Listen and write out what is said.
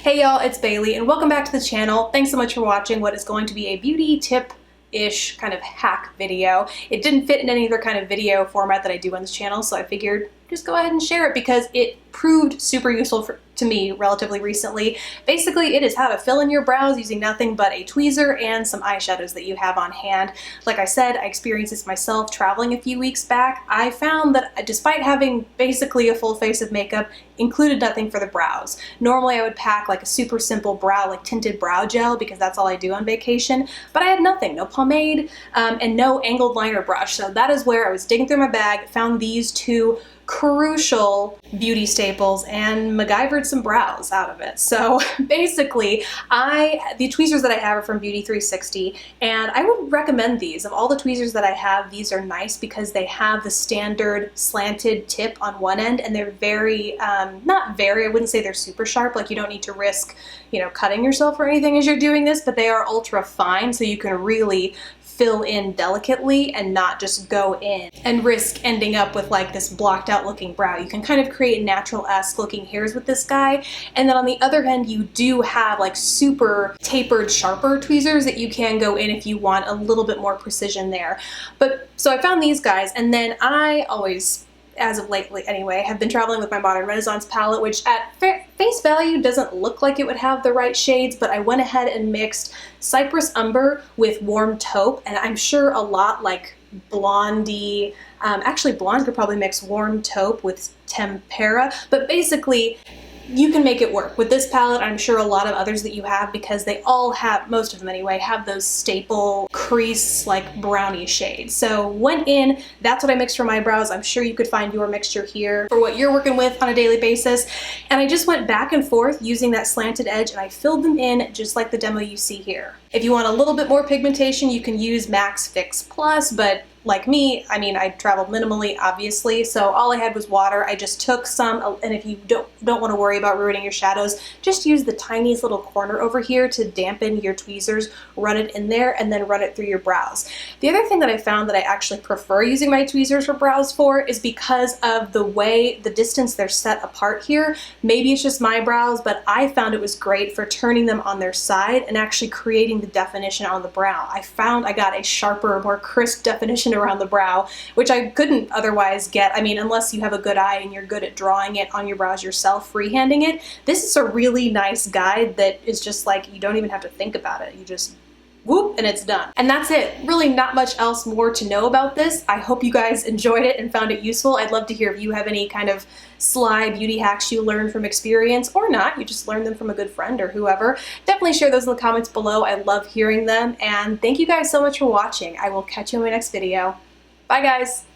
Hey y'all, it's Bailey and welcome back to the channel. Thanks so much for watching what is going to be a beauty tip-ish kind of hack video. It didn't fit in any other kind of video format that I do on this channel, so I figured just go ahead and share it because it proved super useful to me relatively recently. Basically, it is how to fill in your brows using nothing but a tweezer and some eyeshadows that you have on hand. Like I said, I experienced this myself traveling a few weeks back. I found that despite having basically a full face of makeup, included nothing for the brows. Normally I would pack like a super simple brow, like tinted brow gel, because that's all I do on vacation, but I had nothing, no pomade, and no angled liner brush. So that is where I was digging through my bag, found these two crucial beauty staples and MacGyvered some brows out of it. So basically, the tweezers that I have are from Beauty 360, and I would recommend these. Of all the tweezers that I have, these are nice because they have the standard slanted tip on one end, and they're very, I wouldn't say they're super sharp, like you don't need to risk, cutting yourself or anything as you're doing this, but they are ultra fine, so you can really fill in delicately and not just go in and risk ending up with like this blocked out looking brow. You can kind of create natural-esque looking hairs with this guy. And then on the other hand, you do have like super tapered, sharper tweezers that you can go in if you want a little bit more precision there. But so I found these guys, and then I always, as of lately anyway, have been traveling with my Modern Renaissance palette, which at face value doesn't look like it would have the right shades, but I went ahead and mixed Cypress Umber with Warm Taupe, and I'm sure a lot like Blondie, actually Blonde could probably mix Warm Taupe with Tempera, but basically you can make it work. With this palette, I'm sure a lot of others that you have, because they all have, most of them anyway, have those staple crease like brownie shades. So went in, that's what I mixed for my brows. I'm sure you could find your mixture here for what you're working with on a daily basis. And I just went back and forth using that slanted edge, and I filled them in just like the demo you see here. If you want a little bit more pigmentation, you can use Max Fix Plus, but like me, I mean, I traveled minimally, obviously, so all I had was water. I just took some, and if you don't want to worry about ruining your shadows, just use the tiniest little corner over here to dampen your tweezers, run it in there, and then run it through your brows. The other thing that I found that I actually prefer using my tweezers for brows for is because of the way, the distance they're set apart here. Maybe it's just my brows, but I found it was great for turning them on their side and actually creating the definition on the brow. I found I got a sharper, more crisp definition around the brow, which I couldn't otherwise get. I mean, unless you have a good eye and you're good at drawing it on your brows yourself, freehanding it. This is a really nice guide that is just like, you don't even have to think about it. You just whoop, and it's done. And that's it. Really not much else more to know about this. I hope you guys enjoyed it and found it useful. I'd love to hear if you have any kind of sly beauty hacks you learned from experience, or not, you just learned them from a good friend or whoever. Definitely share those in the comments below. I love hearing them, and thank you guys so much for watching. I will catch you in my next video. Bye guys!